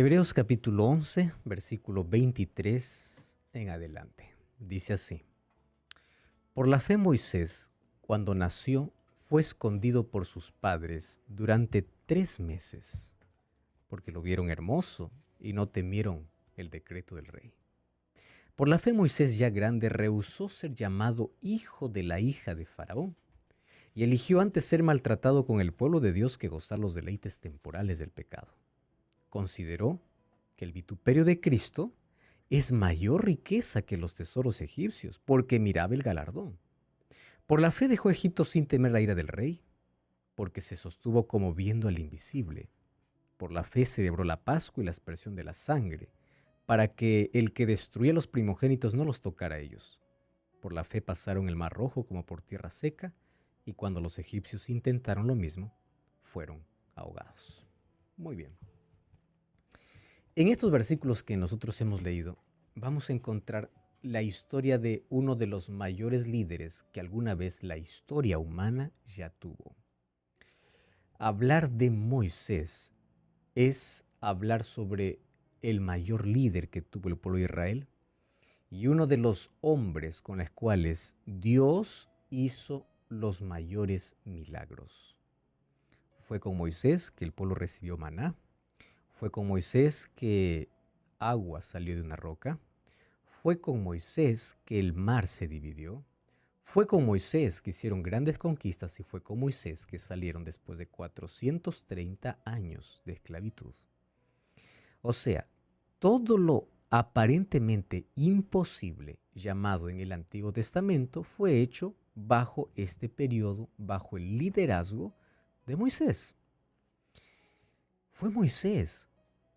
Hebreos capítulo 11, versículo 23 en adelante. Dice así: Por la fe Moisés, cuando nació, fue escondido por sus padres durante 3 meses, porque lo vieron hermoso y no temieron el decreto del rey. Por la fe Moisés, ya grande, rehusó ser llamado hijo de la hija de Faraón, y eligió antes ser maltratado con el pueblo de Dios que gozar los deleites temporales del pecado. Consideró que el vituperio de Cristo es mayor riqueza que los tesoros egipcios, porque miraba el galardón. Por la fe dejó Egipto sin temer la ira del rey, porque se sostuvo como viendo al invisible. Por la fe celebró la Pascua y la aspersión de la sangre, para que el que destruía los primogénitos no los tocara a ellos. Por la fe pasaron el mar rojo como por tierra seca, y cuando los egipcios intentaron lo mismo, fueron ahogados. Muy bien. En estos versículos que nosotros hemos leído, vamos a encontrar la historia de uno de los mayores líderes que alguna vez la historia humana ya tuvo. Hablar de Moisés es hablar sobre el mayor líder que tuvo el pueblo de Israel y uno de los hombres con los cuales Dios hizo los mayores milagros. Fue con Moisés que el pueblo recibió maná. Fue con Moisés que agua salió de una roca. Fue con Moisés que el mar se dividió. Fue con Moisés que hicieron grandes conquistas y fue con Moisés que salieron después de 430 años de esclavitud. O sea, todo lo aparentemente imposible llamado en el Antiguo Testamento fue hecho bajo este periodo, bajo el liderazgo de Moisés. Fue Moisés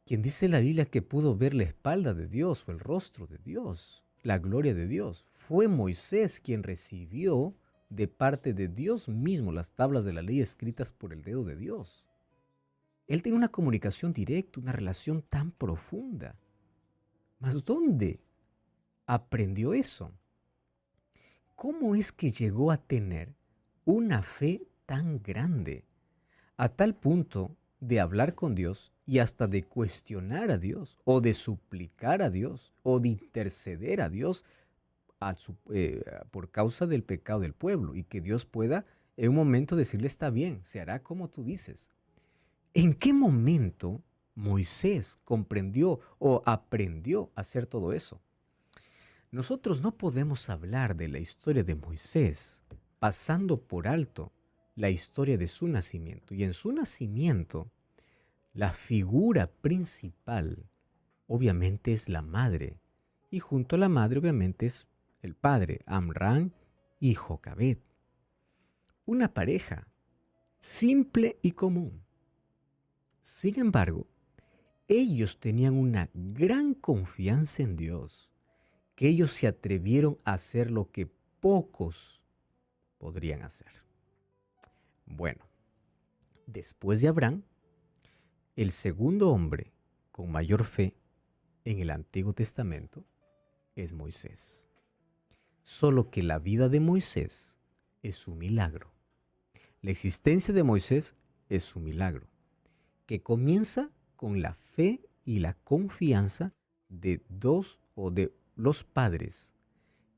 quien dice la Biblia que pudo ver la espalda de Dios o el rostro de Dios, la gloria de Dios. Fue Moisés quien recibió de parte de Dios mismo las tablas de la ley escritas por el dedo de Dios. Él tenía una comunicación directa, una relación tan profunda. ¿Mas dónde aprendió eso? ¿Cómo es que llegó a tener una fe tan grande, a tal punto de hablar con Dios y hasta de cuestionar a Dios, o de suplicar a Dios, o de interceder a Dios por causa del pecado del pueblo, y que Dios pueda en un momento decirle: está bien, se hará como tú dices? ¿En qué momento Moisés comprendió o aprendió a hacer todo eso? Nosotros no podemos hablar de la historia de Moisés pasando por alto la historia de su nacimiento. Y en su nacimiento, la figura principal obviamente es la madre. Y junto a la madre obviamente es el padre, Amram y Jocabed. Una pareja simple y común. Sin embargo, ellos tenían una gran confianza en Dios, que ellos se atrevieron a hacer lo que pocos podrían hacer. Bueno, después de Abraham, el segundo hombre con mayor fe en el Antiguo Testamento es Moisés. Solo que la vida de Moisés es un milagro. La existencia de Moisés es un milagro, que comienza con la fe y la confianza de dos o de los padres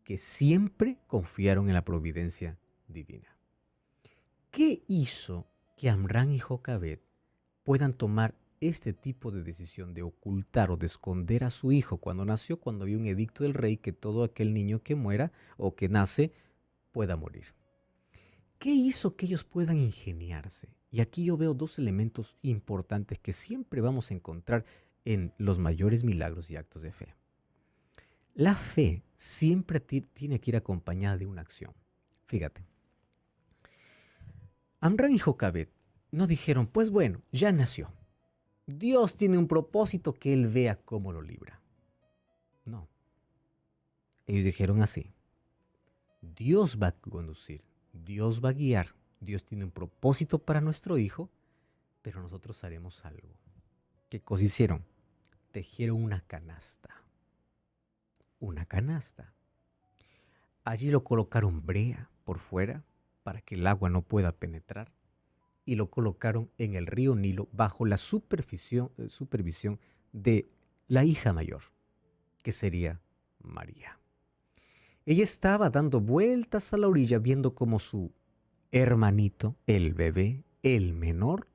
que siempre confiaron en la providencia divina. ¿Qué hizo que Amram y Jocabed puedan tomar este tipo de decisión de ocultar o de esconder a su hijo cuando nació, cuando había un edicto del rey que todo aquel niño que muera o que nace pueda morir? ¿Qué hizo que ellos puedan ingeniarse? Y aquí yo veo dos elementos importantes que siempre vamos a encontrar en los mayores milagros y actos de fe. La fe siempre tiene que ir acompañada de una acción. Fíjate, Amram y Jocabed no dijeron: pues bueno, ya nació. Dios tiene un propósito, que Él vea cómo lo libra. No. Ellos dijeron así: Dios va a conducir, Dios va a guiar, Dios tiene un propósito para nuestro hijo, pero nosotros haremos algo. ¿Qué cosa hicieron? Tejieron una canasta. Una canasta. Allí lo colocaron brea por fuera para que el agua no pueda penetrar. y lo colocaron en el río Nilo bajo la supervisión de la hija mayor, que sería María. Ella estaba dando vueltas a la orilla viendo cómo su hermanito, el bebé, el menor,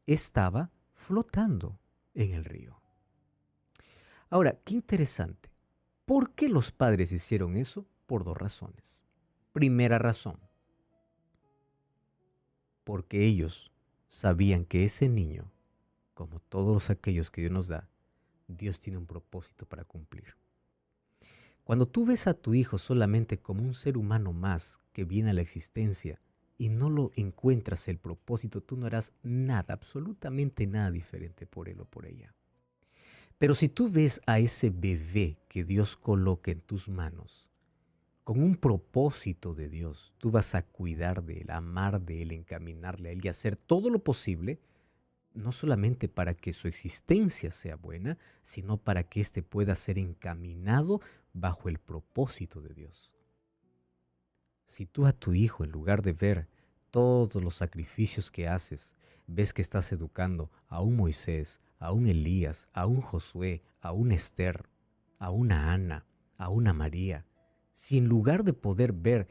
estaba flotando en el río. Ahora, qué interesante. ¿Por qué los padres hicieron eso? Por dos razones. Primera razón, porque ellos sabían que ese niño, como todos aquellos que Dios nos da, Dios tiene un propósito para cumplir. Cuando tú ves a tu hijo solamente como un ser humano más que viene a la existencia y no lo encuentras el propósito, tú no harás nada, absolutamente nada diferente por él o por ella. Pero si tú ves a ese bebé que Dios coloca en tus manos, con un propósito de Dios, tú vas a cuidar de él, amar de él, encaminarle a él y hacer todo lo posible, no solamente para que su existencia sea buena, sino para que éste pueda ser encaminado bajo el propósito de Dios. Si tú a tu hijo, en lugar de ver todos los sacrificios que haces, ves que estás educando a un Moisés, a un Elías, a un Josué, a un Esther, a una Ana, a una María, si en lugar de poder ver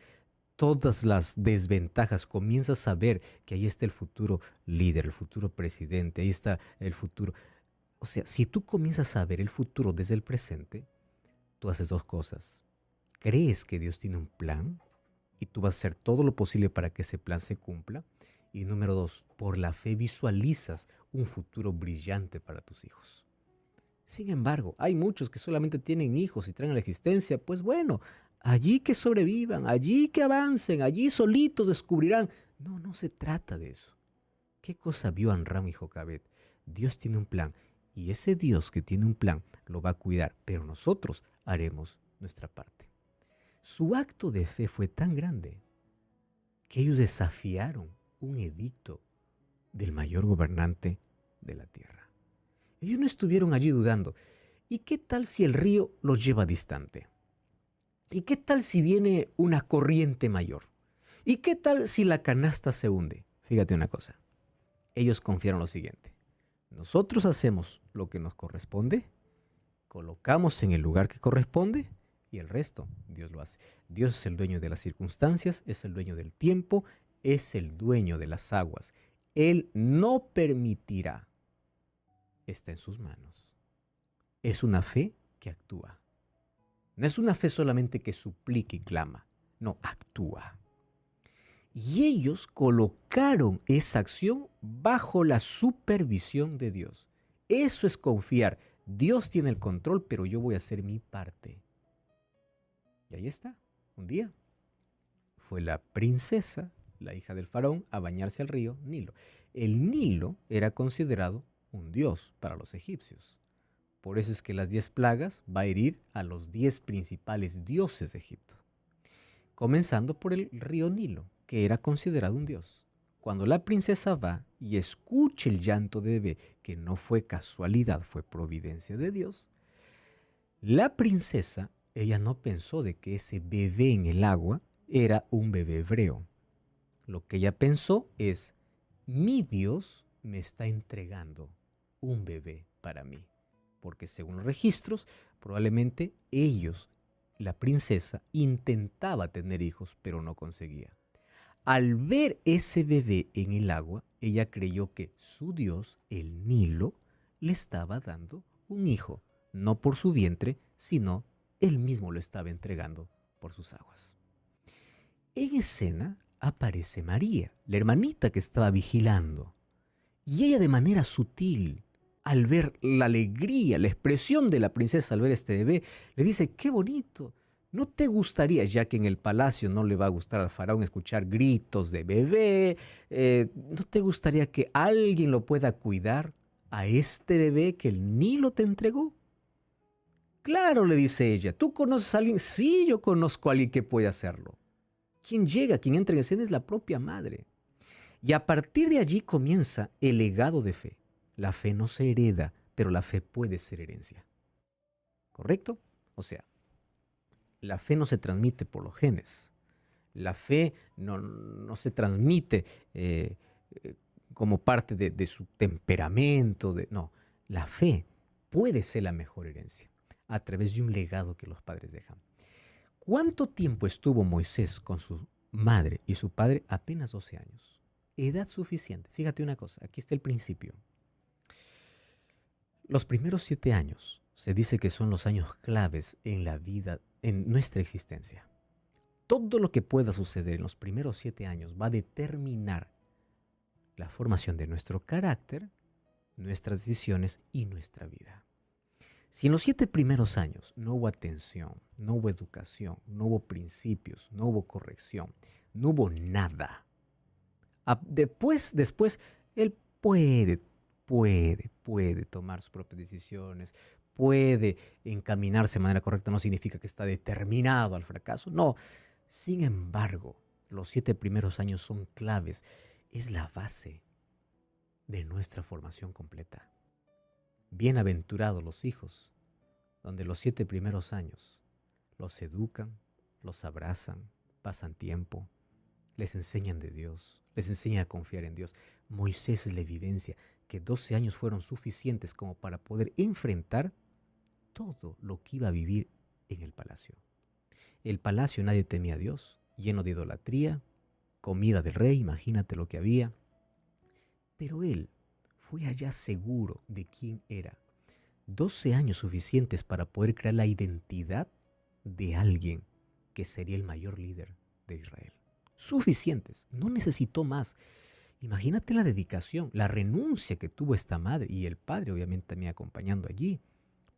todas las desventajas, comienzas a ver que ahí está el futuro líder, el futuro presidente, ahí está el futuro. O sea, si tú comienzas a ver el futuro desde el presente, tú haces dos cosas. Crees que Dios tiene un plan y tú vas a hacer todo lo posible para que ese plan se cumpla. Y número dos, por la fe visualizas un futuro brillante para tus hijos. Sin embargo, hay muchos que solamente tienen hijos y traen a la existencia, pues bueno, allí que sobrevivan, allí que avancen, allí solitos descubrirán. No, no se trata de eso. ¿Qué cosa vio Amram y Jocabed? Dios tiene un plan y ese Dios que tiene un plan lo va a cuidar, pero nosotros haremos nuestra parte. Su acto de fe fue tan grande que ellos desafiaron un edicto del mayor gobernante de la tierra. Ellos no estuvieron allí dudando. ¿Y qué tal si el río los lleva distante? ¿Y qué tal si viene una corriente mayor? ¿Y qué tal si la canasta se hunde? Fíjate una cosa. Ellos confiaron lo siguiente. Nosotros hacemos lo que nos corresponde, colocamos en el lugar que corresponde y el resto Dios lo hace. Dios es el dueño de las circunstancias, es el dueño del tiempo, es el dueño de las aguas. Él no permitirá. Está en sus manos. Es una fe que actúa. No es una fe solamente que suplica y clama. No, actúa. Y ellos colocaron esa acción bajo la supervisión de Dios. Eso es confiar. Dios tiene el control, pero yo voy a hacer mi parte. Y ahí está. Un día fue la princesa, la hija del faraón, a bañarse al río Nilo. El Nilo era considerado un dios para los egipcios. Por eso es que las 10 plagas va a herir a los 10 principales dioses de Egipto. Comenzando por el río Nilo, que era considerado un dios. Cuando la princesa va y escucha el llanto de bebé, que no fue casualidad, fue providencia de Dios, la princesa, ella no pensó de que ese bebé en el agua era un bebé hebreo. Lo que ella pensó es, mi Dios me está entregando un bebé para mí. Porque según los registros, probablemente ellos, la princesa, intentaba tener hijos, pero no conseguía. Al ver ese bebé en el agua, ella creyó que su Dios, el Nilo, le estaba dando un hijo, no por su vientre, sino él mismo lo estaba entregando por sus aguas. En escena aparece María, la hermanita que estaba vigilando, y ella de manera sutil, al ver la alegría, la expresión de la princesa al ver este bebé, le dice, qué bonito. ¿No te gustaría, ya que en el palacio no le va a gustar al faraón escuchar gritos de bebé, no te gustaría que alguien lo pueda cuidar a este bebé que el Nilo te entregó? Claro, le dice ella, ¿tú conoces a alguien? Sí, yo conozco a alguien que puede hacerlo. Quien llega, quien entra en escena es la propia madre. Y a partir de allí comienza el legado de fe. La fe no se hereda, pero la fe puede ser herencia. ¿Correcto? O sea, la fe no se transmite por los genes. La fe no se transmite como parte de su temperamento. No, la fe puede ser la mejor herencia a través de un legado que los padres dejan. ¿Cuánto tiempo estuvo Moisés con su madre y su padre? Apenas 12 años. Edad suficiente. Fíjate una cosa, aquí está el principio. Los primeros 7 años se dice que son los años claves en la vida, en nuestra existencia. Todo lo que pueda suceder en los primeros 7 años va a determinar la formación de nuestro carácter, nuestras decisiones y nuestra vida. Si en los 7 primeros años no hubo atención, no hubo educación, no hubo principios, no hubo corrección, no hubo nada, después él puede tomar sus propias decisiones, puede encaminarse de manera correcta, no significa que está determinado al fracaso, no. Sin embargo, los 7 primeros años son claves, es la base de nuestra formación completa. Bienaventurados los hijos, donde los 7 primeros años los educan, los abrazan, pasan tiempo, les enseñan de Dios, les enseñan a confiar en Dios. Moisés es la evidencia que 12 años fueron suficientes como para poder enfrentar todo lo que iba a vivir en el palacio. El palacio nadie temía a Dios, lleno de idolatría, comida del rey, imagínate lo que había. Pero él fue allá seguro de quién era. 12 años suficientes para poder crear la identidad de alguien que sería el mayor líder de Israel. Suficientes, no necesitó más. Imagínate la dedicación, la renuncia que tuvo esta madre y el padre obviamente también acompañando allí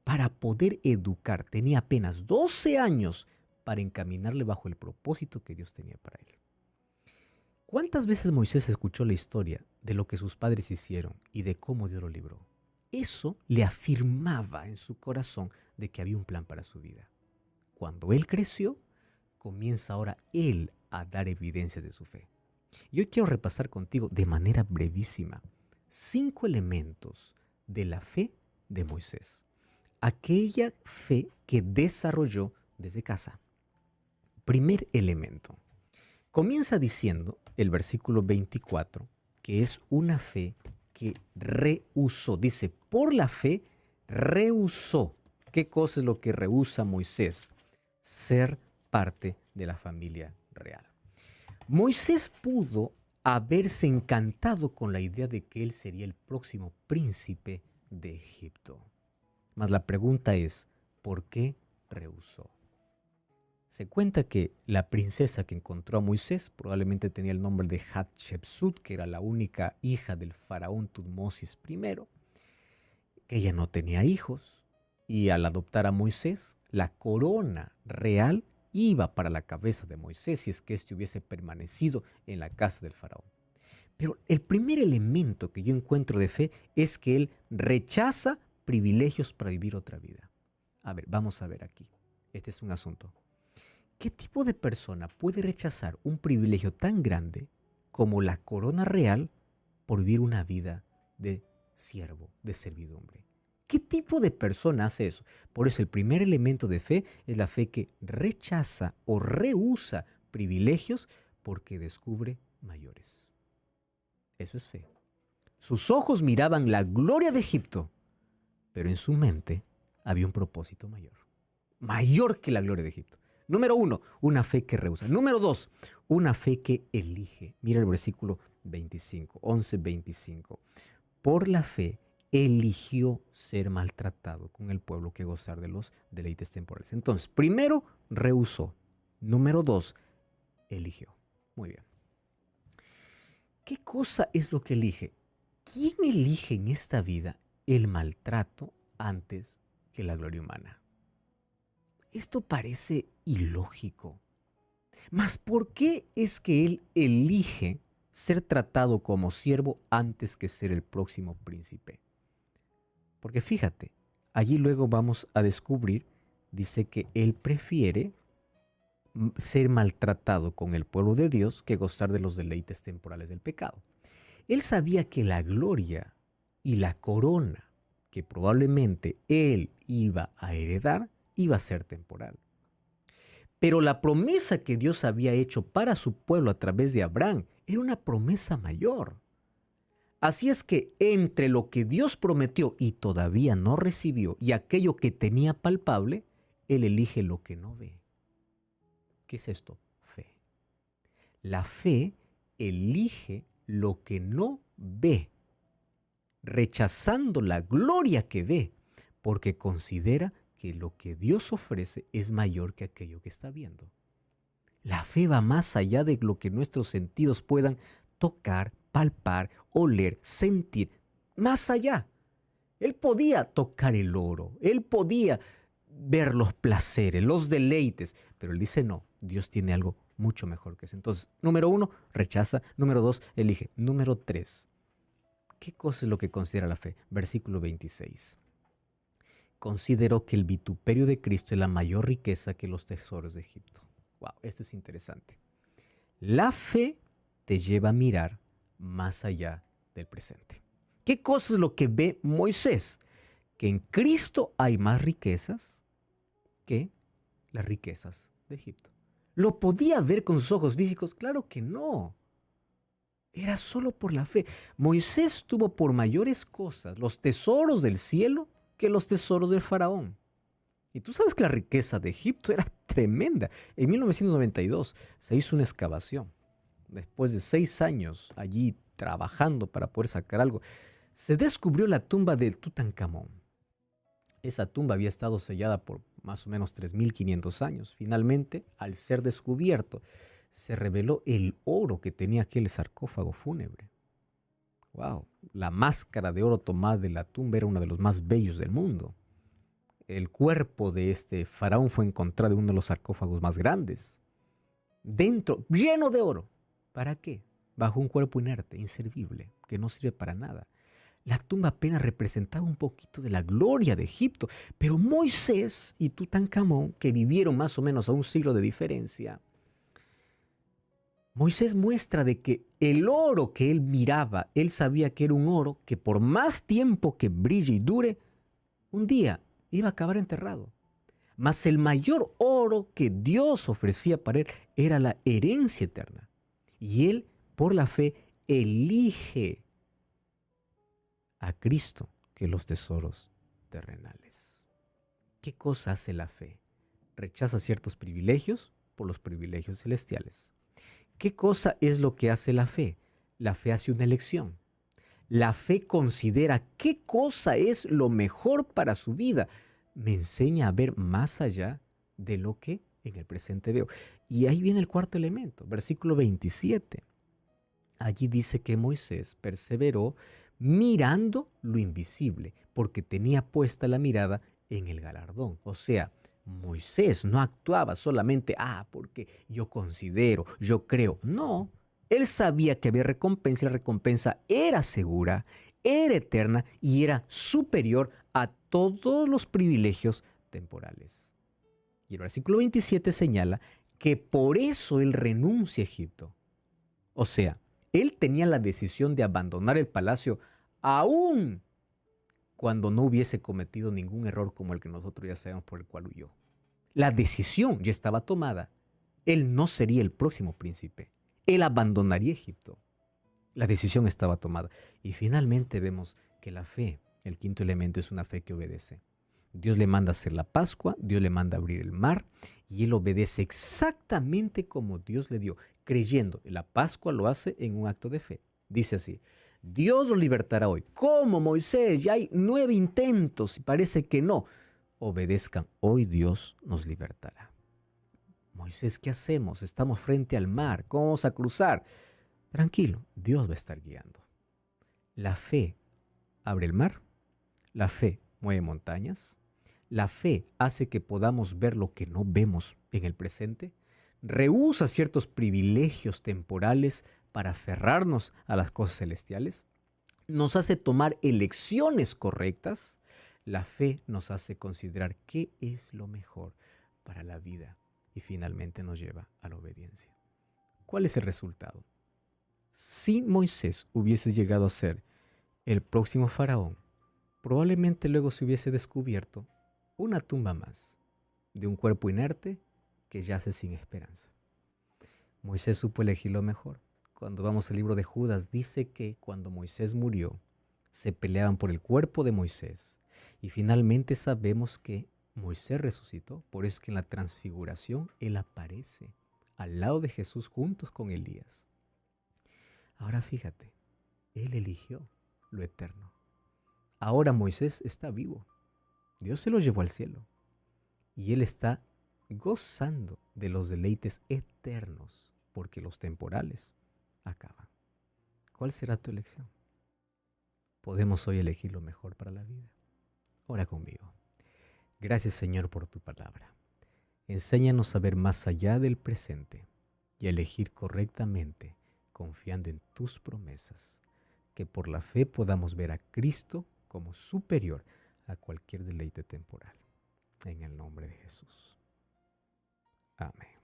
para poder educar. Tenía apenas 12 años para encaminarle bajo el propósito que Dios tenía para él. ¿Cuántas veces Moisés escuchó la historia de lo que sus padres hicieron y de cómo Dios lo libró? Eso le afirmaba en su corazón de que había un plan para su vida. Cuando él creció, comienza ahora él a dar evidencias de su fe. Yo quiero repasar contigo de manera brevísima 5 elementos de la fe de Moisés. Aquella fe que desarrolló desde casa. Primer elemento. Comienza diciendo el versículo 24 que es una fe que rehusó. Dice, por la fe rehusó. ¿Qué cosa es lo que rehúsa Moisés? Ser parte de la familia real. Moisés pudo haberse encantado con la idea de que él sería el próximo príncipe de Egipto. Mas la pregunta es, ¿por qué rehusó? Se cuenta que la princesa que encontró a Moisés probablemente tenía el nombre de Hatshepsut, que era la única hija del faraón Tutmosis I, que ella no tenía hijos, y al adoptar a Moisés, la corona real iba para la cabeza de Moisés si es que éste hubiese permanecido en la casa del faraón. Pero el primer elemento que yo encuentro de fe es que él rechaza privilegios para vivir otra vida. A ver, vamos a ver aquí. Este es un asunto. ¿Qué tipo de persona puede rechazar un privilegio tan grande como la corona real por vivir una vida de siervo, de servidumbre? ¿Qué tipo de persona hace eso? Por eso el primer elemento de fe es la fe que rechaza o rehúsa privilegios porque descubre mayores. Eso es fe. Sus ojos miraban la gloria de Egipto, pero en su mente había un propósito mayor. Mayor que la gloria de Egipto. Número 1, una fe que rehúsa. Número 2, una fe que elige. Mira el versículo 25, 11:25. Por la fe eligió ser maltratado con el pueblo que gozar de los deleites temporales. Entonces, primero, rehusó. Número 2, eligió. Muy bien. ¿Qué cosa es lo que elige? ¿Quién elige en esta vida el maltrato antes que la gloria humana? Esto parece ilógico. Mas ¿por qué es que él elige ser tratado como siervo antes que ser el próximo príncipe? Porque fíjate, allí luego vamos a descubrir, dice que él prefiere ser maltratado con el pueblo de Dios que gozar de los deleites temporales del pecado. Él sabía que la gloria y la corona que probablemente él iba a heredar iba a ser temporal. Pero la promesa que Dios había hecho para su pueblo a través de Abraham era una promesa mayor. Así es que entre lo que Dios prometió y todavía no recibió y aquello que tenía palpable, él elige lo que no ve. ¿Qué es esto? Fe. La fe elige lo que no ve, rechazando la gloria que ve, porque considera que lo que Dios ofrece es mayor que aquello que está viendo. La fe va más allá de lo que nuestros sentidos puedan tocar, palpar, oler, sentir. Más allá. Él podía tocar el oro, él podía ver los placeres, los deleites, pero él dice no, Dios tiene algo mucho mejor que eso. Entonces, número 1, rechaza. Número 2, elige. Número 3, ¿qué cosa es lo que considera la fe? Versículo 26. Consideró que el vituperio de Cristo es la mayor riqueza que los tesoros de Egipto. Wow, esto es interesante. La fe te lleva a mirar más allá del presente. ¿Qué cosa es lo que ve Moisés? Que en Cristo hay más riquezas que las riquezas de Egipto. ¿Lo podía ver con sus ojos físicos? Claro que no. Era solo por la fe. Moisés tuvo por mayores cosas los tesoros del cielo que los tesoros del faraón. Y tú sabes que la riqueza de Egipto era tremenda. En 1992 se hizo una excavación. Después de 6 años allí trabajando para poder sacar algo, se descubrió la tumba de Tutankamón. Esa tumba había estado sellada por más o menos 3.500 años. Finalmente, al ser descubierto, se reveló el oro que tenía aquel sarcófago fúnebre. ¡Wow! La máscara de oro tomada de la tumba era uno de los más bellos del mundo. El cuerpo de este faraón fue encontrado en uno de los sarcófagos más grandes. Dentro, lleno de oro. ¿Para qué? Bajo un cuerpo inerte, inservible, que no sirve para nada. La tumba apenas representaba un poquito de la gloria de Egipto, pero Moisés y Tutankamón, que vivieron más o menos a un siglo de diferencia, Moisés muestra de que el oro que él miraba, él sabía que era un oro que por más tiempo que brille y dure, un día iba a acabar enterrado. Mas el mayor oro que Dios ofrecía para él era la herencia eterna. Y él, por la fe, elige a Cristo que los tesoros terrenales. ¿Qué cosa hace la fe? Rechaza ciertos privilegios por los privilegios celestiales. ¿Qué cosa es lo que hace la fe? La fe hace una elección. La fe considera qué cosa es lo mejor para su vida. Me enseña a ver más allá de lo que en el presente veo. Y ahí viene el cuarto elemento, versículo 27. Allí dice que Moisés perseveró mirando lo invisible, porque tenía puesta la mirada en el galardón. O sea, Moisés no actuaba solamente, porque yo considero, yo creo. No, él sabía que había recompensa y la recompensa era segura, era eterna y era superior a todos los privilegios temporales. Y el versículo 27 señala que por eso él renuncia a Egipto. O sea, él tenía la decisión de abandonar el palacio aún cuando no hubiese cometido ningún error como el que nosotros ya sabemos por el cual huyó. La decisión ya estaba tomada. Él no sería el próximo príncipe. Él abandonaría Egipto. La decisión estaba tomada. Y finalmente vemos que la fe, el quinto elemento, es una fe que obedece. Dios le manda hacer la Pascua, Dios le manda abrir el mar y él obedece exactamente como Dios le dio, creyendo. La Pascua lo hace en un acto de fe. Dice así, Dios lo libertará hoy. ¿Cómo, Moisés? Ya hay 9 intentos y parece que no. Obedezcan, hoy Dios nos libertará. Moisés, ¿qué hacemos? Estamos frente al mar, ¿cómo vamos a cruzar? Tranquilo, Dios va a estar guiando. La fe abre el mar, la fe mueve montañas, la fe hace que podamos ver lo que no vemos en el presente, rehúsa ciertos privilegios temporales para aferrarnos a las cosas celestiales, nos hace tomar elecciones correctas. La fe nos hace considerar qué es lo mejor para la vida y finalmente nos lleva a la obediencia. ¿Cuál es el resultado? Si Moisés hubiese llegado a ser el próximo faraón, probablemente luego se hubiese descubierto una tumba más de un cuerpo inerte que yace sin esperanza. Moisés supo elegir lo mejor, cuando vamos al libro de Judas, dice que cuando Moisés murió, se peleaban por el cuerpo de Moisés. Y finalmente sabemos que Moisés resucitó. Por eso es que en la transfiguración él aparece al lado de Jesús juntos con Elías. Ahora fíjate, él eligió lo eterno. Ahora Moisés está vivo. Dios se lo llevó al cielo. Y él está gozando de los deleites eternos, porque los temporales acaban. ¿Cuál será tu elección? Podemos hoy elegir lo mejor para la vida. Ora conmigo. Gracias, Señor, por tu palabra. Enséñanos a ver más allá del presente y a elegir correctamente, confiando en tus promesas, que por la fe podamos ver a Cristo como superior a cualquier deleite temporal. En el nombre de Jesús. Amén.